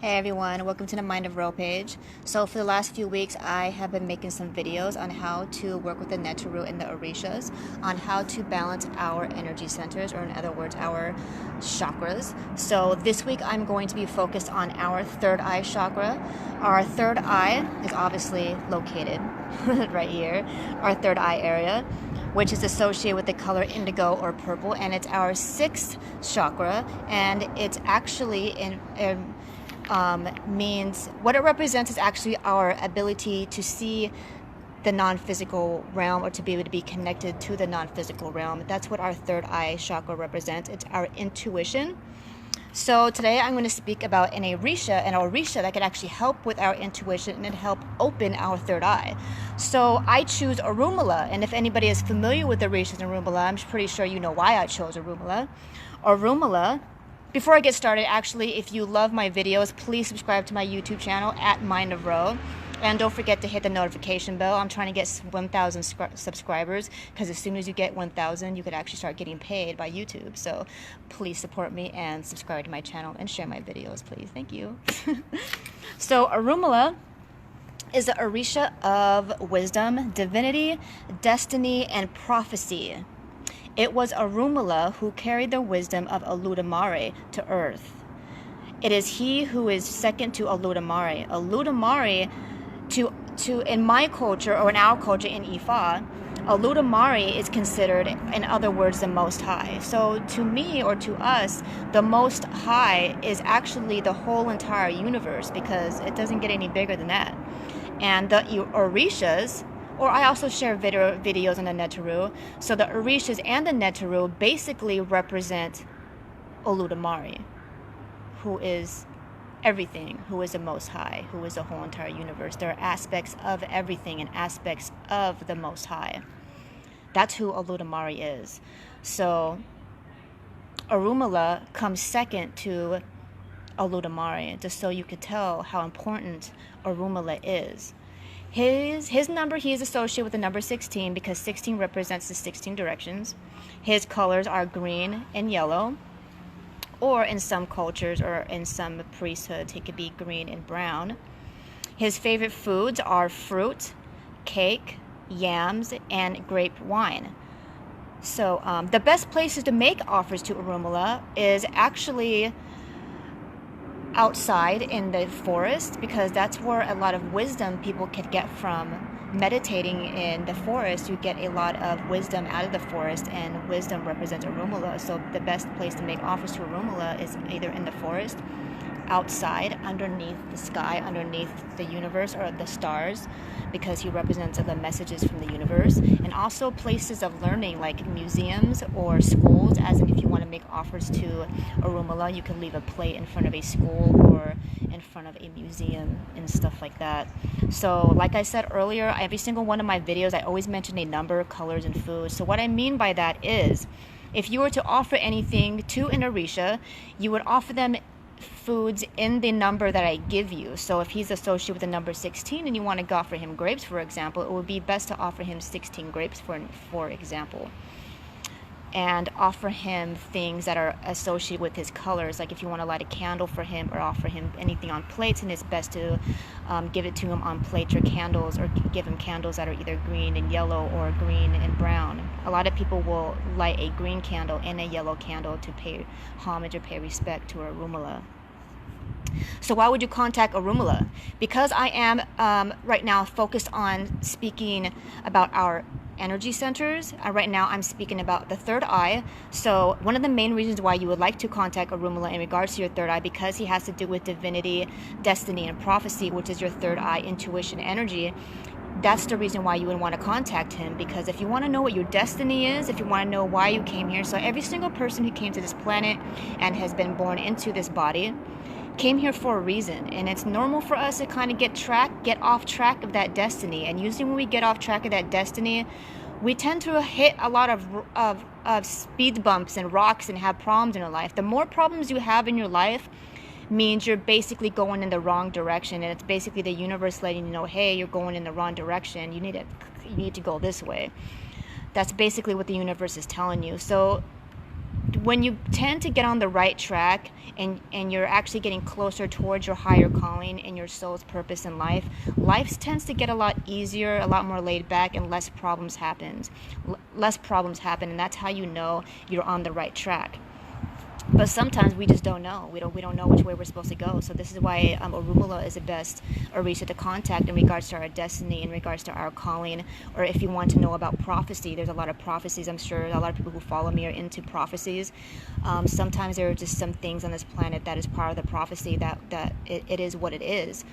Hey everyone, welcome to the Mind of Ro page. So for the last few weeks, I have been making some videos on how to work with the Netaru and the Orishas, on how to balance our energy centers, or in other words, our chakras. So this week I'm going to be focused on our third eye chakra. Our third eye is obviously located right here, our third eye area, which is associated with the color indigo or purple, and it's our sixth chakra, and it's actually means what it represents is actually our ability to see the non-physical realm, or to be able to be connected to the non-physical realm. That's what our third eye chakra represents. It's our intuition. So today I'm going to speak about an Orisha that can actually help with our intuition and help open our third eye. So I choose Orunmila, and if anybody is familiar with the Orishas and Orunmila, I'm pretty sure you know why I chose Orunmila. Orunmila. Before I get started, actually, if you love my videos, please subscribe to my YouTube channel at Mind of Ro. And don't forget to hit the notification bell. I'm trying to get 1,000 subscribers, because as soon as you get 1,000, you could actually start getting paid by YouTube. So please support me and subscribe to my channel and share my videos, please. Thank you. So Orunmila is the Orisha of wisdom, divinity, destiny, and prophecy. It was Orunmila who carried the wisdom of Olodumare to earth. It is he who is second to Olodumare. Olodumare, in my culture, or in our culture in Ifa, Olodumare is considered, in other words, the Most High. So to me, or to us, the Most High is actually the whole entire universe, because it doesn't get any bigger than that. And the Orishas, or I also share videos on the Netaru. So the Orishas and the Netaru basically represent Olodumare, who is everything, who is the Most High, who is the whole entire universe. There are aspects of everything and aspects of the Most High. That's who Olodumare is. So Orunmila comes second to Olodumare, just so you could tell how important Orunmila is. His number, he is associated with the number 16 because 16 represents the 16 directions. His colors are green and yellow, or in some cultures or in some priesthoods, he could be green and brown. His favorite foods are fruit, cake, yams, and grape wine. So the best places to make offers to Orunmila is actually outside in the forest, because that's where a lot of wisdom people could get from meditating in the forest. You get a lot of wisdom out of the forest, and wisdom represents Orunmila. So the best place to make offers to Orunmila is either in the forest, outside, underneath the sky, underneath the universe or the stars, because he represents the messages from the universe. And also places of learning like museums or schools, as in if you want to make offers to Orunmila, you can leave a plate in front of a school or in front of a museum and stuff like that. So like I said earlier, every single one of my videos, I always mention a number, colors, and foods. So what I mean by that is, if you were to offer anything to an Orisha, you would offer them foods in the number that I give you. So if he's associated with the number 16 and you want to offer him grapes, for example, it would be best to offer him 16 grapes, for example. And offer him things that are associated with his colors. Like if you want to light a candle for him or offer him anything on plates, and it's best to give it to him on plates or candles, or give him candles that are either green and yellow or green and brown. A lot of people will light a green candle and a yellow candle to pay homage or pay respect to Orunmila. So why would you contact Orunmila? Because I am right now focused on speaking about our energy centers. Right now I'm speaking about the third eye. So one of the main reasons why you would like to contact Orunmila in regards to your third eye, because he has to do with divinity, destiny, and prophecy, which is your third eye, intuition, energy. That's the reason why you would want to contact him, because if you want to know what your destiny is, if you want to know why you came here, so every single person who came to this planet and has been born into this body came here for a reason, and it's normal for us to kind of get off track of that destiny. And usually when we get off track of that destiny, we tend to hit a lot of speed bumps and rocks and have problems in our life. The more problems you have in your life means you're basically going in the wrong direction, and it's basically the universe letting you know, hey, you're going in the wrong direction, you need to go this way. That's basically what the universe is telling you. So when you tend to get on the right track and you're actually getting closer towards your higher calling and your soul's purpose in life, life tends to get a lot easier, a lot more laid back, and less problems happen. And that's how you know you're on the right track. But sometimes we just don't know. We don't know which way we're supposed to go. So this is why Orunmila is the best Orisha to contact in regards to our destiny, in regards to our calling, or if you want to know about prophecy. There's a lot of prophecies. I'm sure a lot of people who follow me are into prophecies. Sometimes there are just some things on this planet that is part of the prophecy that it is what it is,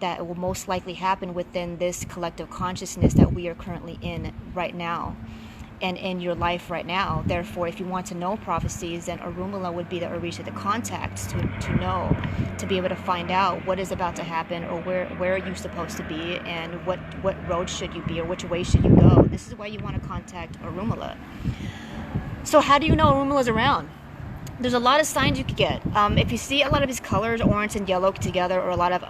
that will most likely happen within this collective consciousness that we are currently in right now. And in your life right now. Therefore, if you want to know prophecies, then Orunmila would be the Orisha to contact to know, to be able to find out what is about to happen, or where are you supposed to be, and what road should you be, or which way should you go. This is why you want to contact Orunmila. So how do you know Orunmila's around? There's a lot of signs you could get. If you see a lot of his colors, orange and yellow together, or a lot of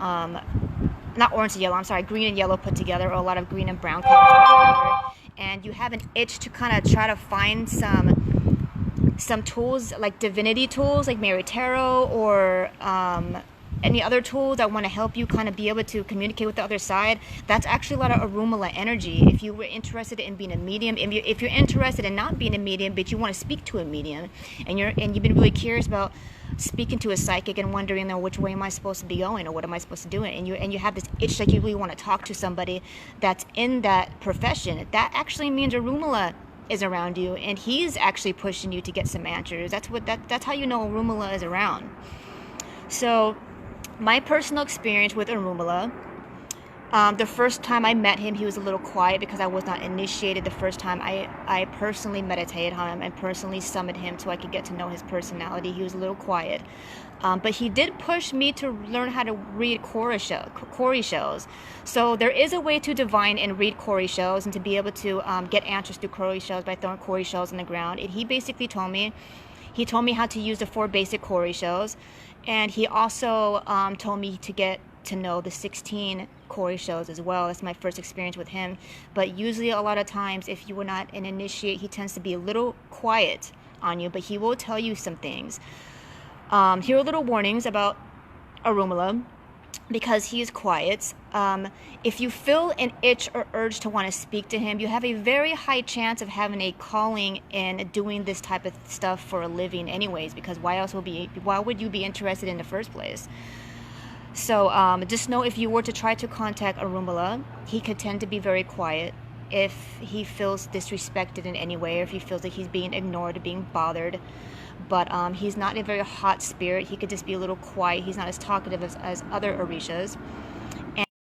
not orange and yellow, I'm sorry, green and yellow put together, or a lot of green and brown colors put together, and you have an itch to kind of try to find some tools, like divinity tools, like Mary Tarot, or any other tools that want to help you kind of be able to communicate with the other side, that's actually a lot of Orunmila energy. If you were interested in being a medium, if you're interested in not being a medium, but you want to speak to a medium, and you've been really curious about speaking to a psychic and wondering, which way am I supposed to be going, or what am I supposed to do, and you have this itch that you really want to talk to somebody that's in that profession, that actually means Orunmila is around you, and he's actually pushing you to get some answers. That's how you know Orunmila is around. So my personal experience with Orunmila, the first time I met him, he was a little quiet because I was not initiated. The first time I personally meditated on him and personally summoned him so I could get to know his personality, he was a little quiet. But he did push me to learn how to read Kori shells. So there is a way to divine and read Kori shells, and to be able to get answers through Kori shells by throwing Kori shells on the ground. And he basically told me how to use the 4 basic Kori shells. And he also told me to get to know the 16 Kori shells as well. That's my first experience with him. But usually a lot of times, if you were not an initiate, he tends to be a little quiet on you, but he will tell you some things. Here are little warnings about Orunmila, because he is quiet. If you feel an itch or urge to want to speak to him, you have a very high chance of having a calling in doing this type of stuff for a living anyways, because why would you be interested in the first place? So just know, if you were to try to contact Orunmila, he could tend to be very quiet. If he feels disrespected in any way, or if he feels like he's being ignored or being bothered. But he's not a very hot spirit. He could just be a little quiet. He's not as talkative as other Orishas.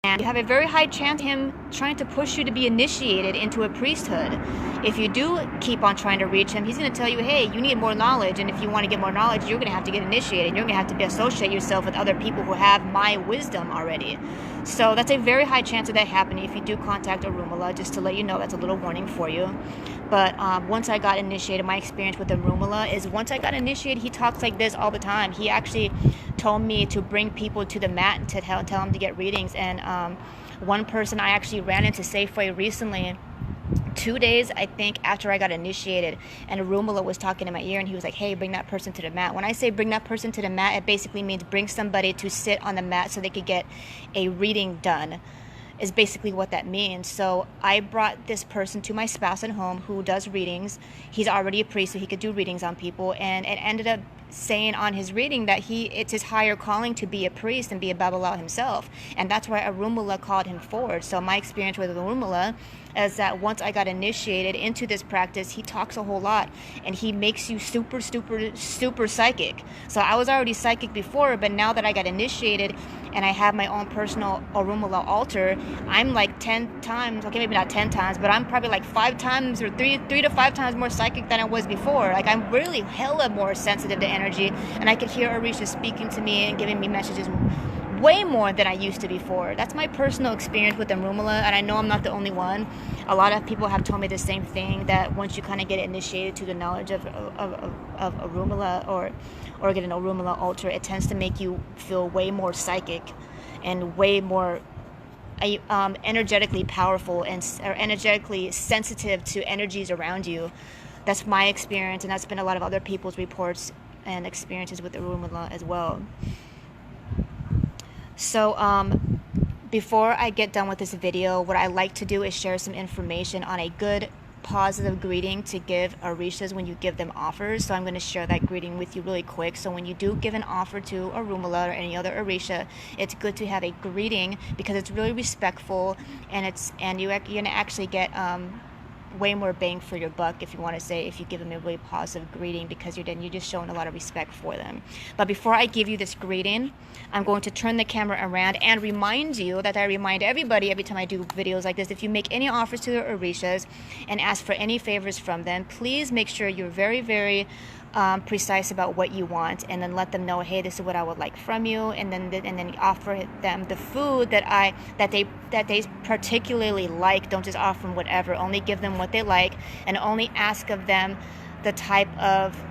And you have a very high chance of him trying to push you to be initiated into a priesthood. If you do keep on trying to reach him, he's going to tell you, hey, you need more knowledge, and if you want to get more knowledge, you're going to have to get initiated. You're going to have to associate yourself with other people who have my wisdom already. So that's a very high chance of that happening if you do contact Orunmila. Just to let you know, that's a little warning for you. But once I got initiated, my experience with Orunmila is, once I got initiated, he talks like this all the time. He actually told me to bring people to the mat and to tell them to get readings. And one person I actually ran into Safeway recently, 2 days, I think, after I got initiated, and Orunmila was talking in my ear, and he was like, hey, bring that person to the mat. When I say bring that person to the mat, it basically means bring somebody to sit on the mat so they could get a reading done, is basically what that means. So I brought this person to my spouse at home who does readings. He's already a priest, so he could do readings on people, and it ended up saying on his reading that it's his higher calling to be a priest and be a Babalawo himself, and that's why Orunmila called him forward. So my experience with Orunmila is that once I got initiated into this practice, he talks a whole lot, and he makes you super, super, super psychic. So I was already psychic before, but now that I got initiated and I have my own personal Orunmila altar, I'm like 10 times, okay, maybe not 10 times, but I'm probably like 5 times or 3 to 5 times more psychic than I was before. Like, I'm really hella more sensitive to energy, and I could hear Orisha speaking to me and giving me messages way more than I used to before. That's my personal experience with Orunmila, and I know I'm not the only one. A lot of people have told me the same thing, that once you kind of get initiated to the knowledge of Orunmila, or get an Orunmila altar, it tends to make you feel way more psychic and way more energetically powerful, and or energetically sensitive to energies around you. That's my experience, and that's been a lot of other people's reports and experiences with Orunmila as well. So before I get done with this video, what I like to do is share some information on a good positive greeting to give Orishas when you give them offers. So I'm going to share that greeting with you really quick. So when you do give an offer to Orunmila or any other Orisha, it's good to have a greeting because it's really respectful, and you're going to actually get way more bang for your buck, if you want to say, if you give them a really positive greeting, because you're just showing a lot of respect for them. But before I give you this greeting, I'm going to turn the camera around and remind you that I remind everybody every time I do videos like this, if you make any offers to the Orishas and ask for any favors from them, please make sure you're very, very precise about what you want, and then let them know, hey, this is what I would like from you, and then offer them the food that they particularly like. Don't just offer them whatever. Only give them what they like, and only ask of them the type of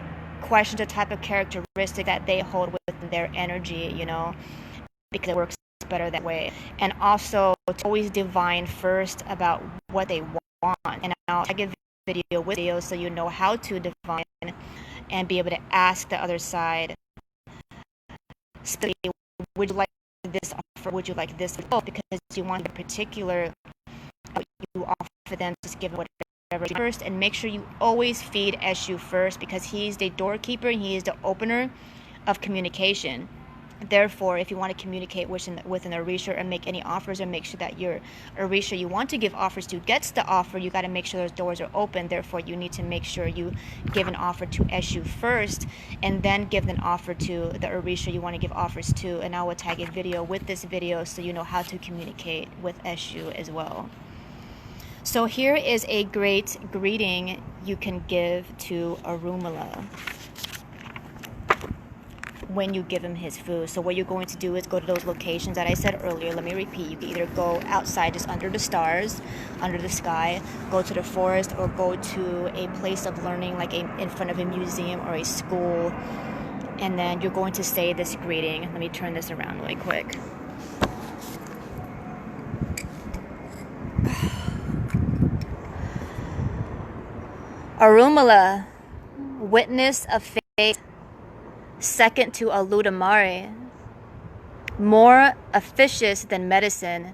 questions, the type of characteristic that they hold within their energy, because it works better that way. And also to always divine first about what they want. And I'll give video with videos so you know how to divine and be able to ask the other side, would you like this offer? Would you like this? Because you want a particular, you offer them, just give them whatever first, and make sure you always feed Eshu first, because he's the doorkeeper and he is the opener of communication. Therefore, if you want to communicate with an Orisha or make any offers, or make sure that your Orisha you want to give offers to gets the offer, you got to make sure those doors are open. Therefore, you need to make sure you give an offer to Eshu first, and then give an offer to the Orisha you want to give offers to. And I will tag a video with this video so you know how to communicate with Eshu as well. So here is a great greeting you can give to Orunmila when you give him his food. So what you're going to do is go to those locations that I said earlier. Let me repeat. You can either go outside, just under the stars, under the sky, go to the forest, or go to a place of learning, like in front of a museum or a school. And then you're going to say this greeting. Let me turn this around really quick. Orunmila, witness of faith, second to Aludamare, more officious than medicine.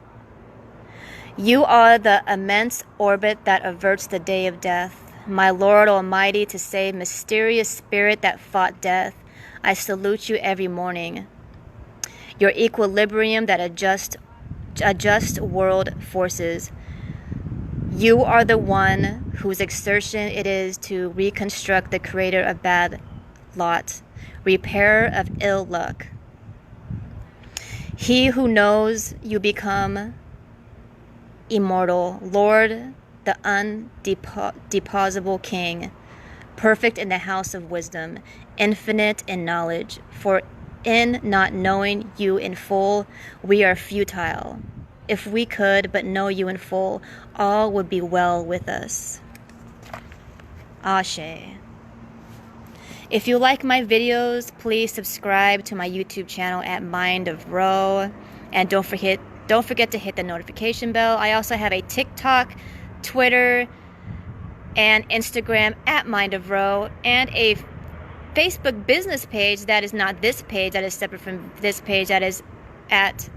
You are the immense orbit that averts the day of death. My Lord Almighty, to save mysterious spirit that fought death, I salute you every morning. Your equilibrium that adjust world forces. You are the one whose exertion it is to reconstruct the creator of bad lot, repairer of ill luck. He who knows you become immortal, Lord, the undeposable King, perfect in the house of wisdom, infinite in knowledge. For in not knowing you in full, we are futile. If we could but know you in full, all would be well with us. Ashe. If you like my videos, please subscribe to my YouTube channel at Mind of Ro, and don't forget to hit the notification bell. I also have a TikTok, Twitter, and Instagram at Mind of Ro, and a Facebook business page that is not this page, that is separate from this page, that is at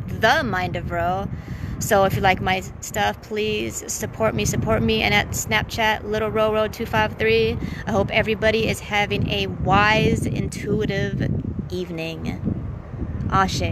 The Mind of Ro. So if you like my stuff, please support me. And at Snapchat, Little Roro 253. I hope everybody is having a wise, intuitive evening. Ashe.